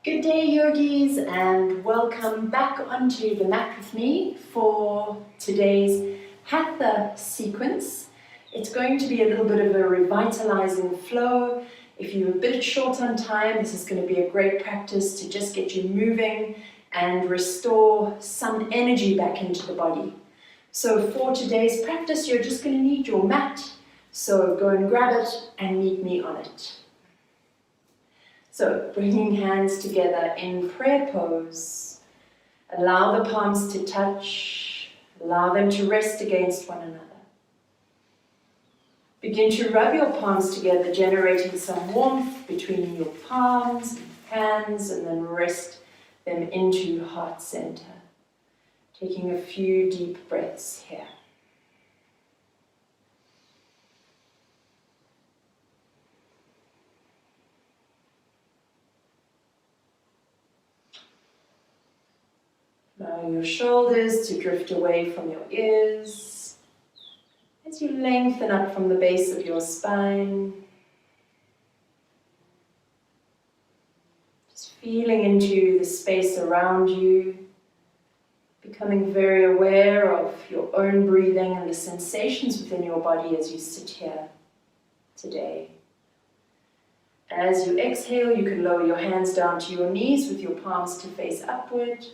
Good day, yogis, and welcome back onto the mat with me for today's Hatha sequence. It's going to be a little bit of a revitalizing flow. If you're a bit short on time, this is going to be a great practice to just get you moving and restore some energy back into the body. So for today's practice, you're just going to need your mat. So go and grab it and meet me on it. So, bringing hands together in prayer pose. Allow the palms to touch. Allow them to rest against one another. Begin to rub your palms together, generating some warmth between your palms and hands, and then rest them into heart center. Taking a few deep breaths here. Allowing your shoulders to drift away from your ears as you lengthen up from the base of your spine. Just feeling into the space around you, becoming very aware of your own breathing and the sensations within your body as you sit here today. As you exhale, you can lower your hands down to your knees with your palms to face upward,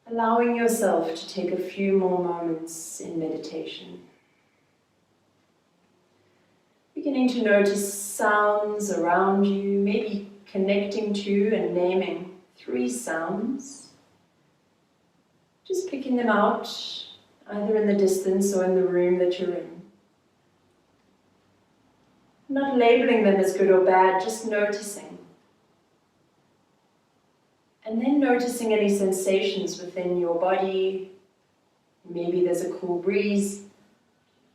allowing yourself to take a few more moments in meditation. Beginning to notice sounds around you, maybe connecting to and naming 3 sounds. Just picking them out, either in the distance or in the room that you're in. Not labeling them as good or bad, just noticing. And then noticing any sensations within your body. Maybe there's a cool breeze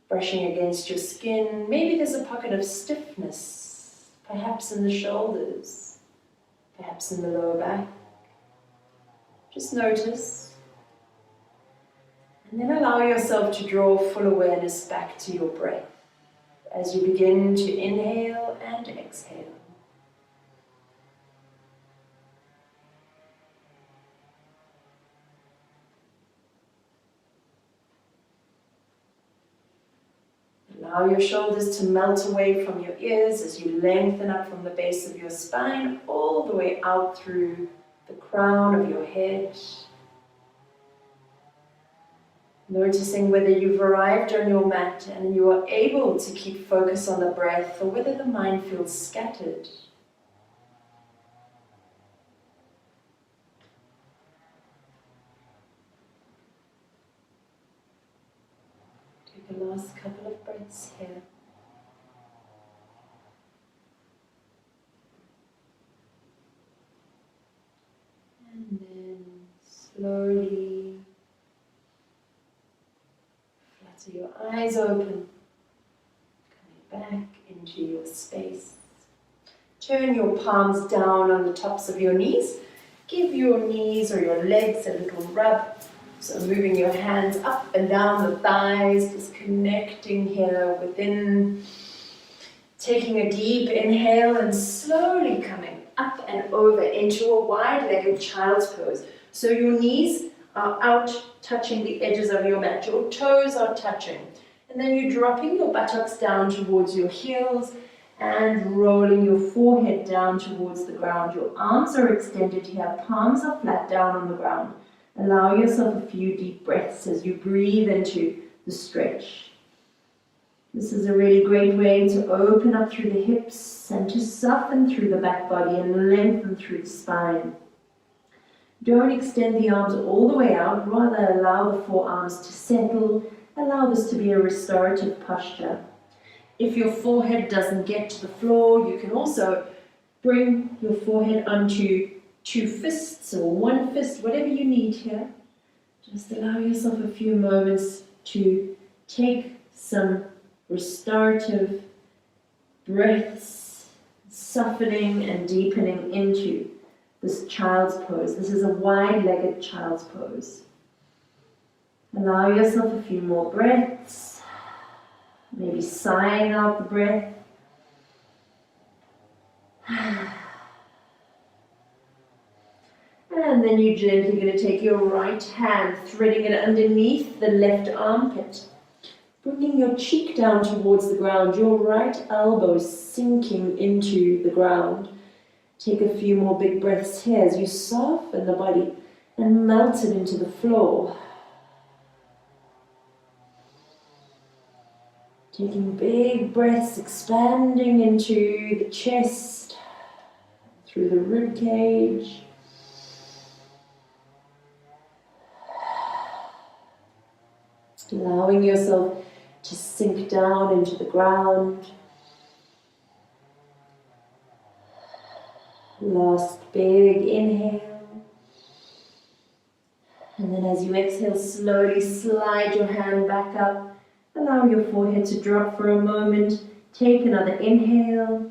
brushing against your skin. Maybe there's a pocket of stiffness, perhaps in the shoulders, perhaps in the lower back. Just notice. And then allow yourself to draw full awareness back to your breath as you begin to inhale and exhale. Allow your shoulders to melt away from your ears as you lengthen up from the base of your spine all the way out through the crown of your head. Noticing whether you've arrived on your mat and you are able to keep focus on the breath or whether the mind feels scattered. The last couple of breaths here. And then slowly flutter your eyes open, coming back into your space. Turn your palms down on the tops of your knees. Give your knees or your legs a little rub. So moving your hands up and down the thighs, just connecting here within. Taking a deep inhale and slowly coming up and over into a wide-legged child's pose. So your knees are out touching the edges of your mat. Your toes are touching. And then you're dropping your buttocks down towards your heels and rolling your forehead down towards the ground. Your arms are extended here, palms are flat down on the ground. Allow yourself a few deep breaths as you breathe into the stretch. This is a really great way to open up through the hips and to soften through the back body and lengthen through the spine. Don't extend the arms all the way out, rather allow the forearms to settle. Allow this to be a restorative posture. If your forehead doesn't get to the floor, you can also bring your forehead onto 2 fists or 1 fist, whatever you need here. Just allow yourself a few moments to take some restorative breaths, softening and deepening into this child's pose. This is a wide-legged child's pose. Allow yourself a few more breaths, maybe sighing out the breath. And then you're gently going to take your right hand, threading it underneath the left armpit. Bringing your cheek down towards the ground, your right elbow sinking into the ground. Take a few more big breaths here as you soften the body and melt it into the floor. Taking big breaths, expanding into the chest, through the rib cage. Allowing yourself to sink down into the ground. Last big inhale. And then as you exhale, slowly slide your hand back up. Allow your forehead to drop for a moment. Take another inhale.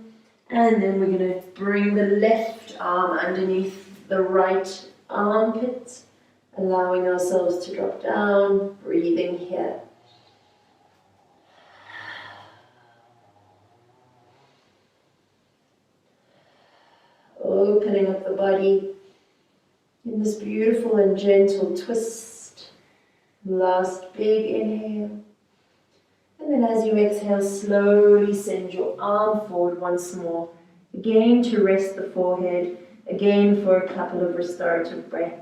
And then we're going to bring the left arm underneath the right armpit. Allowing ourselves to drop down. Breathing here. Opening up the body in this beautiful and gentle twist. Last big inhale. And then as you exhale, slowly send your arm forward once more. Again to rest the forehead. Again for a couple of restorative breaths.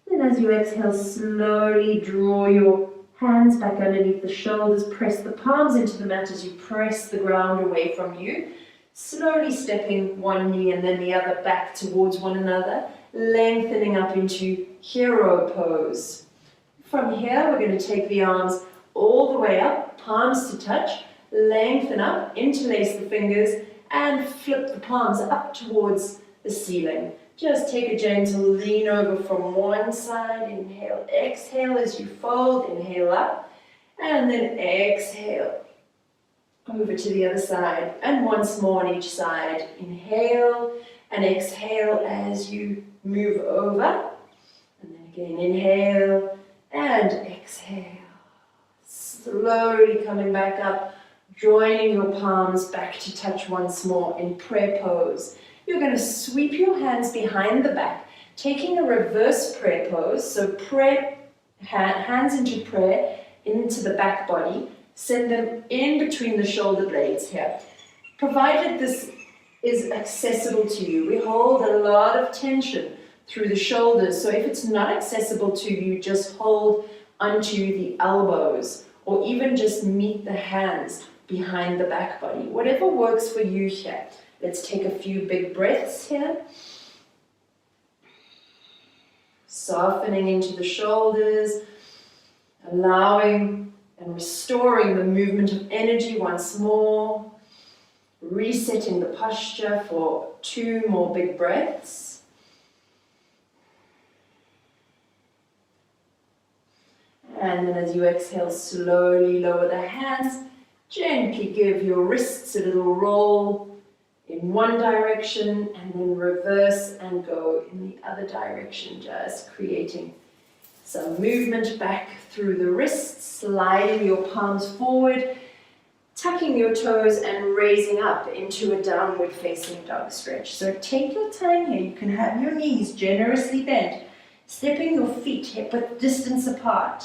Then as you exhale, slowly draw your hands back underneath the shoulders. Press the palms into the mat as you press the ground away from you. Slowly stepping one knee and then the other back towards one another. Lengthening up into hero pose. From here, we're going to take the arms all the way up, palms to touch. Lengthen up, interlace the fingers, and flip the palms up towards the ceiling. Just take a gentle lean over from one side. Inhale, exhale as you fold. Inhale up, and then exhale over to the other side. And once more on each side. Inhale and exhale as you move over. And then again, inhale and exhale. Slowly coming back up, joining your palms back to touch once more in prayer pose. You're going to sweep your hands behind the back, taking a reverse prayer pose. So prayer, hands into prayer, into the back body. Send them in between the shoulder blades here. Provided this is accessible to you, we hold a lot of tension through the shoulders. So if it's not accessible to you, just hold onto the elbows or even just meet the hands behind the back body. Whatever works for you here. Let's take a few big breaths here. Softening into the shoulders, allowing and restoring the movement of energy once more. Resetting the posture for 2 more big breaths. And then as you exhale, slowly lower the hands. Gently give your wrists a little roll in one direction and then reverse and go in the other direction, just creating some movement back through the wrists, sliding your palms forward, tucking your toes and raising up into a downward facing dog stretch. So take your time here. You can have your knees generously bent, stepping your feet hip-width distance apart.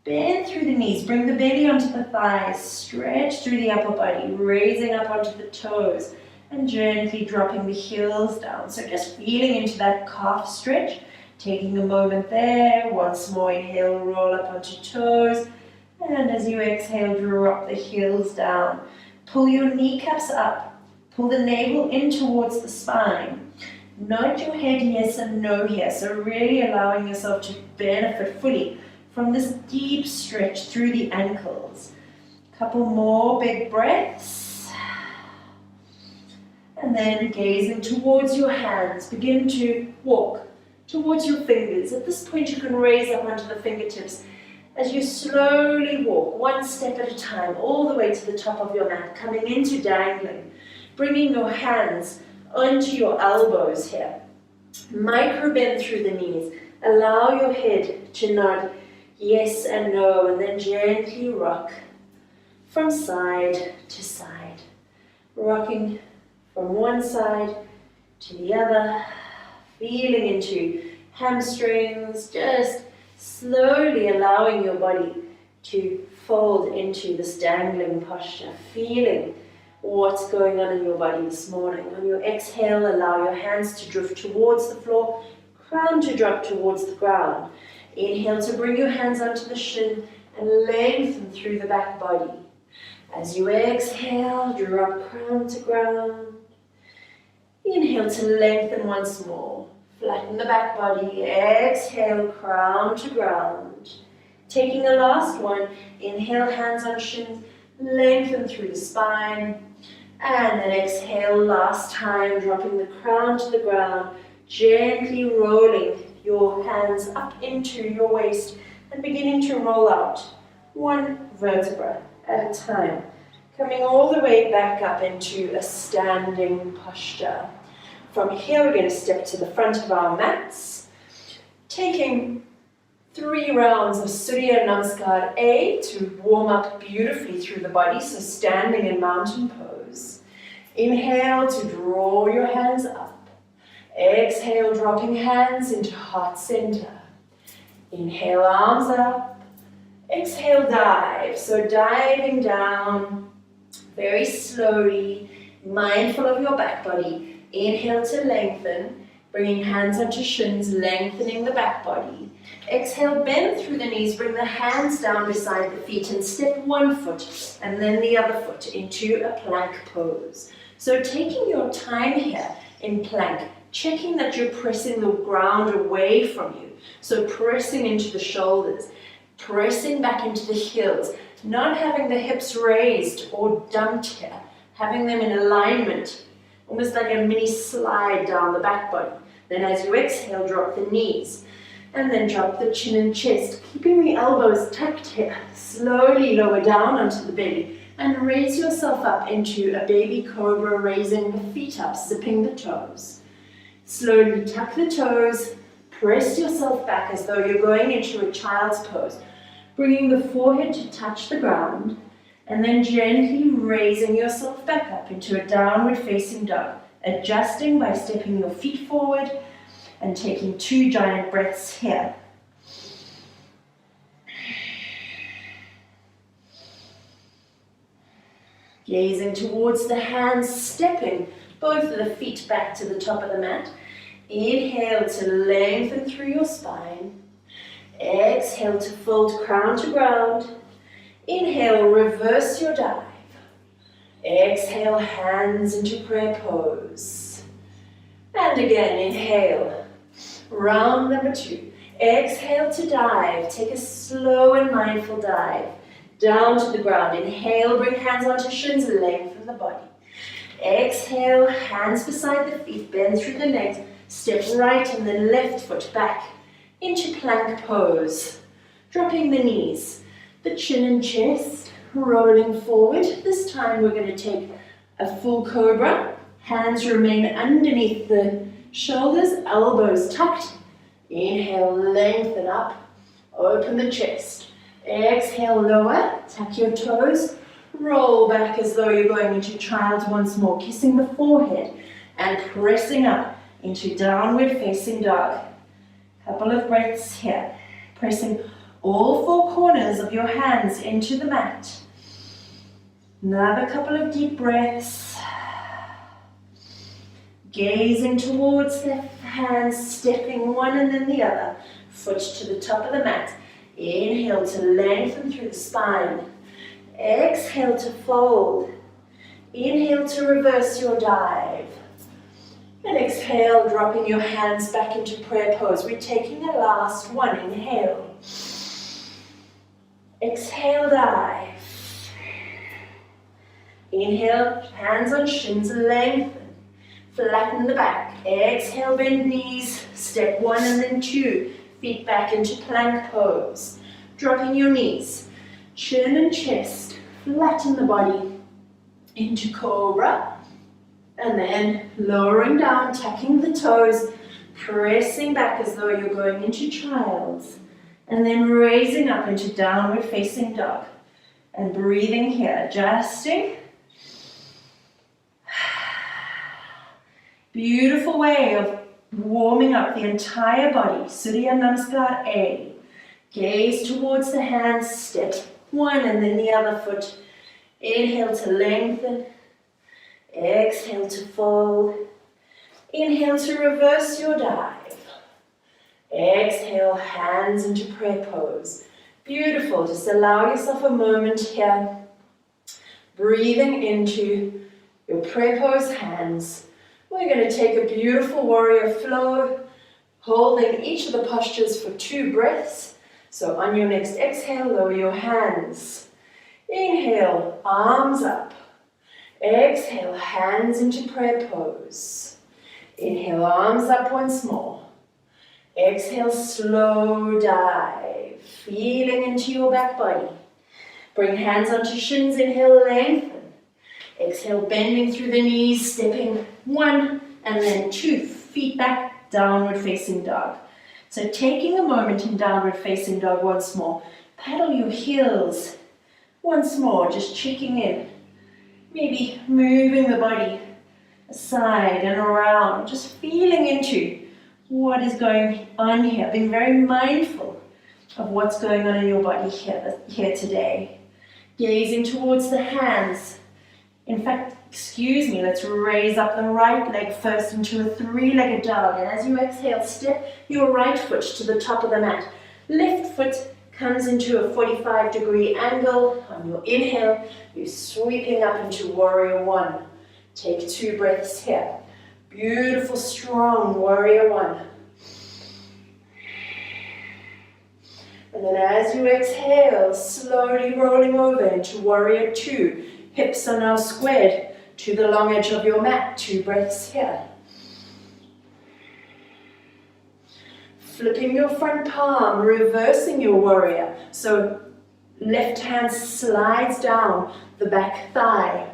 Bend through the knees, bring the belly onto the thighs, stretch through the upper body, raising up onto the toes, and gently dropping the heels down. So just feeling into that calf stretch, taking a moment there. Once more, inhale, roll up onto toes, and as you exhale, drop the heels down. Pull your kneecaps up, pull the navel in towards the spine. Nod your head yes and no here, so really allowing yourself to benefit fully from this deep stretch through the ankles. Couple more big breaths. And then gazing towards your hands, begin to walk towards your fingers. At this point you can raise up onto the fingertips as you slowly walk, one step at a time, all the way to the top of your mat, coming into dangling, bringing your hands onto your elbows here. Micro bend through the knees. Allow your head to nod yes and no, and then gently rock from side to side, rocking from one side to the other, feeling into hamstrings, just slowly allowing your body to fold into this dangling posture, feeling what's going on in your body this morning. On your exhale, allow your hands to drift towards the floor, crown to drop towards the ground. Inhale to bring your hands onto the shin and lengthen through the back body. As you exhale, drop crown to ground. Inhale to lengthen once more. Flatten the back body. Exhale, crown to ground. Taking a last one, inhale, hands on shins, lengthen through the spine. And then exhale, last time, dropping the crown to the ground, gently rolling your hands up into your waist and beginning to roll out one vertebra at a time. Coming all the way back up into a standing posture. From here, we're going to step to the front of our mats, taking 3 rounds of Surya Namaskar A to warm up beautifully through the body, so standing in mountain pose. Inhale to draw your hands up. Exhale, dropping hands into heart center. Inhale, arms up. Exhale, dive. So diving down very slowly, mindful of your back body. Inhale to lengthen, bringing hands onto shins, lengthening the back body. Exhale, bend through the knees, bring the hands down beside the feet and step one foot and then the other foot into a plank pose. So taking your time here in plank, checking that you're pressing the ground away from you. So pressing into the shoulders, pressing back into the heels, not having the hips raised or dumped here, having them in alignment, almost like a mini slide down the back body. Then as you exhale, drop the knees, and then drop the chin and chest, keeping the elbows tucked here. Slowly lower down onto the belly, and raise yourself up into a baby cobra, raising the feet up, zipping the toes. Slowly tuck the toes, press yourself back as though you're going into a child's pose, bringing the forehead to touch the ground, and then gently raising yourself back up into a downward facing dog, adjusting by stepping your feet forward and taking 2 giant breaths here. Gazing towards the hands, stepping both of the feet back to the top of the mat. Inhale to lengthen through your spine. Exhale to fold crown to ground. Inhale, reverse your dive. Exhale, hands into prayer pose. And again, inhale. Round number 2. Exhale to dive. Take a slow and mindful dive. Down to the ground. Inhale, bring hands onto shins, lengthen the body. Exhale, hands beside the feet, bend through the legs. Step right and then left foot back into plank pose. Dropping the knees, the chin and chest, rolling forward. This time we're going to take a full cobra. Hands remain underneath the shoulders, elbows tucked. Inhale, lengthen up, open the chest. Exhale, lower, tuck your toes, roll back as though you're going into child once more, kissing the forehead and pressing up into downward facing dog. Couple of breaths here, pressing all 4 corners of your hands into the mat. Another couple of deep breaths. Gazing towards the hands, stepping one and then the other, foot to the top of the mat. Inhale to lengthen through the spine. Exhale to fold. Inhale to reverse your dive. And exhale, dropping your hands back into prayer pose. We're taking a last one. Inhale. Exhale, dive. Inhale, hands on shins, lengthen. Flatten the back. Exhale, bend knees. Step 1 and then 2. Feet back into plank pose. Dropping your knees. Chin and chest. Flatten the body into cobra. And then lowering down, tucking the toes, pressing back as though you're going into child's. And then raising up into downward facing dog. And breathing here, adjusting. Beautiful way of warming up the entire body. Surya Namaskar A. Gaze towards the hands, step one and then the other foot. Inhale to lengthen. Exhale to fold. Inhale to reverse your dive. Exhale, hands into prayer pose. Beautiful. Just allow yourself a moment here. Breathing into your prayer pose hands. We're going to take a beautiful warrior flow, holding each of the postures for 2 breaths. So on your next exhale, lower your hands. Inhale, arms up. Exhale, hands into prayer pose. Inhale, arms up once more. Exhale, slow dive, feeling into your back body. Bring hands onto shins, inhale, lengthen. Exhale, bending through the knees, stepping 1 and then 2 feet back, downward facing dog. So taking a moment in downward facing dog once more. Paddle your heels once more, just checking in. Maybe moving the body aside and around, just feeling into what is going on here, being very mindful of what's going on in your body here today. Gazing towards the hands. In fact, let's raise up the right leg first into a 3-legged dog. And as you exhale, step your right foot to the top of the mat. Left foot comes into a 45-degree angle. On your inhale, you're sweeping up into warrior 1. Take 2 breaths here. Beautiful, strong warrior 1. And then as you exhale, slowly rolling over into warrior 2. Hips are now squared to the long edge of your mat. 2 breaths here. Flipping your front palm, reversing your warrior. So left hand slides down the back thigh.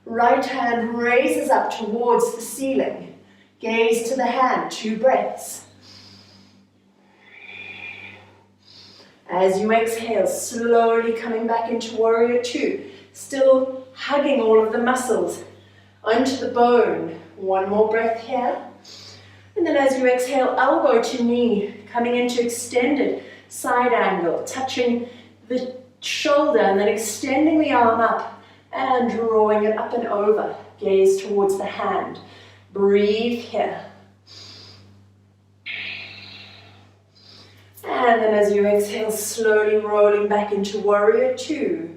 Right hand raises up towards the ceiling. Gaze to the hand, 2 breaths. As you exhale, slowly coming back into warrior 2. Still hugging all of the muscles onto the bone. 1 more breath here. And then as you exhale, elbow to knee, coming into extended side angle, touching the shoulder and then extending the arm up and drawing it up and over. Gaze towards the hand. Breathe here. And then as you exhale, slowly rolling back into warrior 2.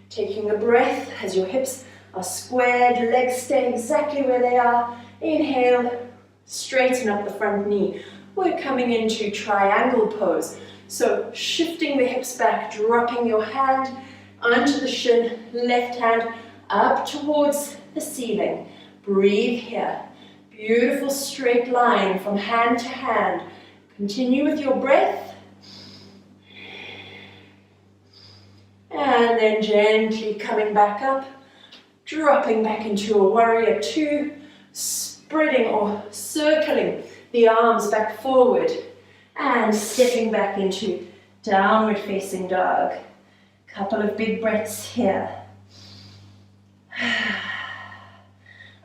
Taking a breath as your hips are squared, legs stay exactly where they are. Inhale, straighten up the front knee. We're coming into triangle pose. So shifting the hips back, dropping your hand onto the shin, left hand up towards the ceiling. Breathe here. Beautiful straight line from hand to hand. Continue with your breath. And then gently coming back up, dropping back into a warrior 2, spreading or circling the arms back forward and stepping back into downward facing dog. Couple of big breaths here.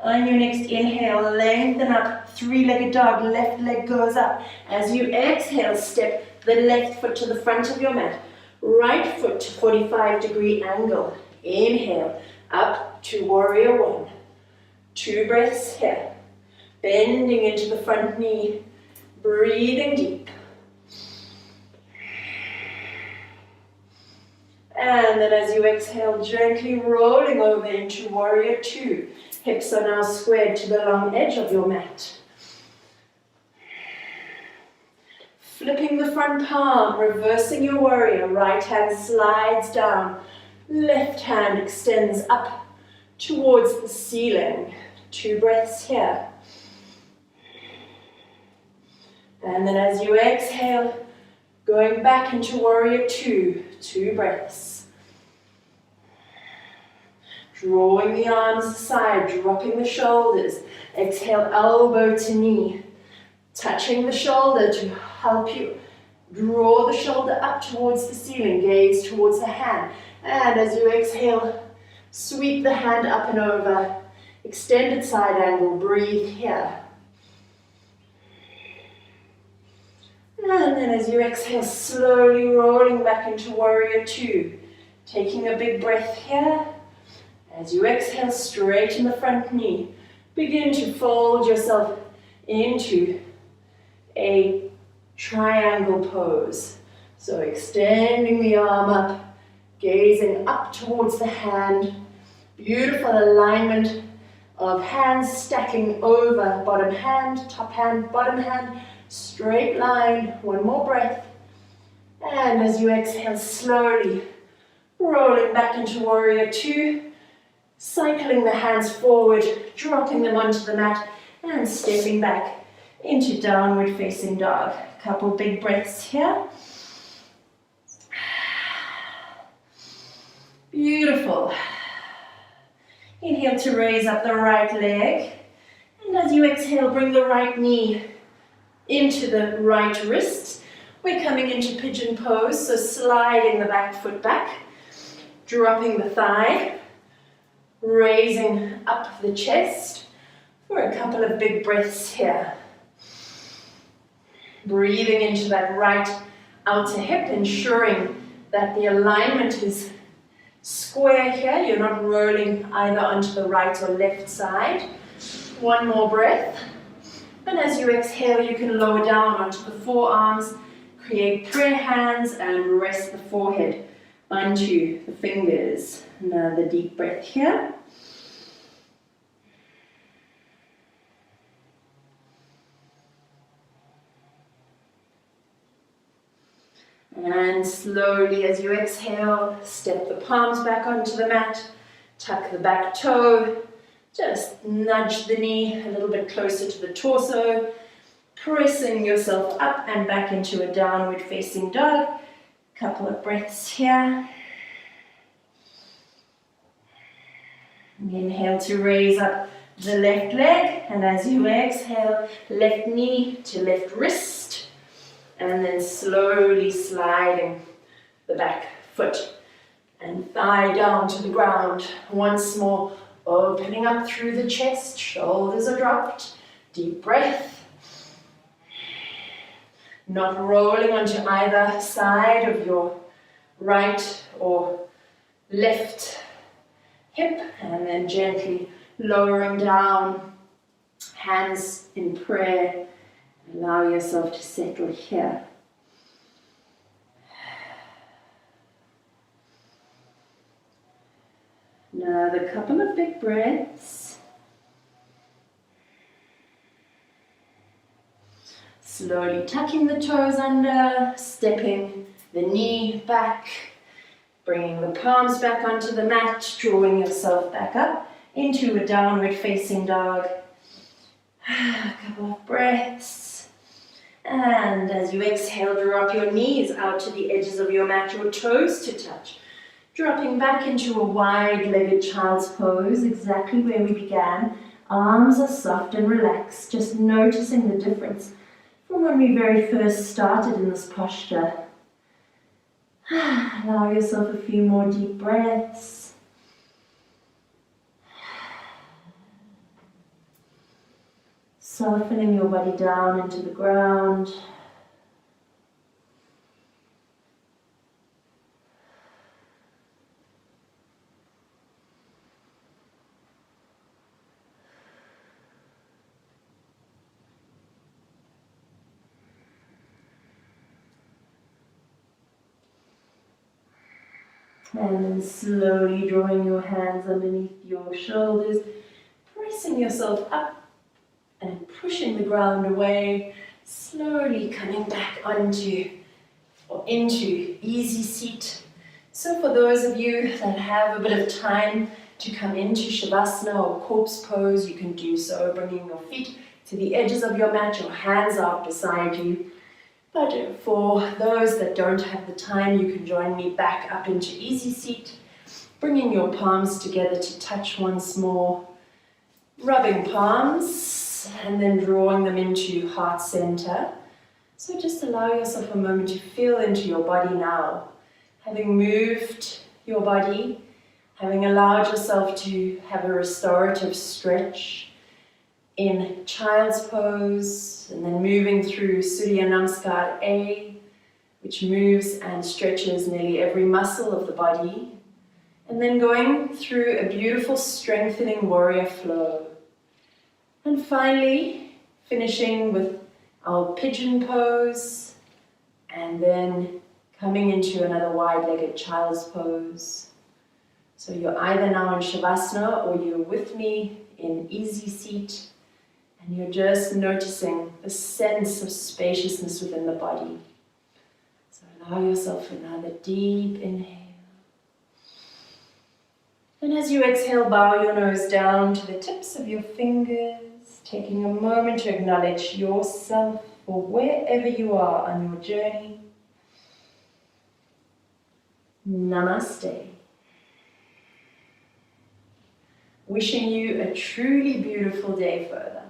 On your next inhale, lengthen up, 3-legged dog, left leg goes up. As you exhale, step the left foot to the front of your mat. Right foot to 45-degree angle. Inhale, up to warrior 1. 2 breaths here. Bending into the front knee. Breathing deep. And then as you exhale, gently rolling over into warrior 2. Hips are now squared to the long edge of your mat. Flipping the front palm, reversing your warrior. Right hand slides down. Left hand extends up towards the ceiling. 2 breaths here. And then as you exhale, going back into warrior 2. 2 breaths. Drawing the arms aside, dropping the shoulders. Exhale, elbow to knee. Touching the shoulder to help you draw the shoulder up towards the ceiling. Gaze towards the hand. And as you exhale, sweep the hand up and over. Extended side angle. Breathe here. And then as you exhale, slowly rolling back into warrior two. Taking a big breath here. As you exhale, straighten the front knee. Begin to fold yourself into a triangle pose. So extending the arm up, gazing up towards the hand. Beautiful alignment of hands stacking over bottom hand, top hand, bottom hand. Straight line. One more breath. And as you exhale, slowly rolling back into warrior two. Cycling the hands forward, dropping them onto the mat, and stepping back into downward facing dog. Couple big breaths here. Beautiful. Inhale to raise up the right leg. And as you exhale, bring the right knee into the right wrist. We're coming into pigeon pose, so sliding the back foot back, dropping the thigh, raising up the chest for a couple of big breaths here. Breathing into that right outer hip, ensuring that the alignment is square here. You're not rolling either onto the right or left side. One more breath. And as you exhale, you can lower down onto the forearms, create prayer hands, and rest the forehead onto the fingers. Another deep breath here. And slowly as you exhale, step the palms back onto the mat, tuck the back toe, just nudge the knee a little bit closer to the torso, pressing yourself up and back into a downward facing dog. Couple of breaths here. Inhale to raise up the left leg, and as you exhale, left knee to left wrist, and then slowly sliding the back foot and thigh down to the ground. Once more, opening up through the chest, shoulders are dropped, deep breath. Not rolling onto either side of your right or left hip, and then gently lowering down, hands in prayer. Allow yourself to settle here. Another couple of big breaths. Slowly tucking the toes under, stepping the knee back, bringing the palms back onto the mat, drawing yourself back up into a downward facing dog. A couple of breaths. And as you exhale, drop your knees out to the edges of your mat, your toes to touch. Dropping back into a wide-legged child's pose, exactly where we began. Arms are soft and relaxed, just noticing the difference from when we very first started in this posture. Allow yourself a few more deep breaths. Softening your body down into the ground. And then slowly drawing your hands underneath your shoulders, pressing yourself up and pushing the ground away, slowly coming back onto or into easy seat. So for those of you that have a bit of time to come into Shavasana or corpse pose, you can do so, bringing your feet to the edges of your mat, your hands out beside you. But for those that don't have the time, you can join me back up into easy seat, bringing your palms together to touch once more, rubbing palms, and then drawing them into heart center. So just allow yourself a moment to feel into your body now. Having moved your body, having allowed yourself to have a restorative stretch, in child's pose, and then moving through Surya Namaskar A, which moves and stretches nearly every muscle of the body, and then going through a beautiful strengthening warrior flow. And finally, finishing with our pigeon pose, and then coming into another wide-legged child's pose. So you're either now in Shavasana or you're with me in easy seat, and you're just noticing the sense of spaciousness within the body. So allow yourself another deep inhale. And as you exhale, bow your nose down to the tips of your fingers, taking a moment to acknowledge yourself for wherever you are on your journey. Namaste. Wishing you a truly beautiful day further.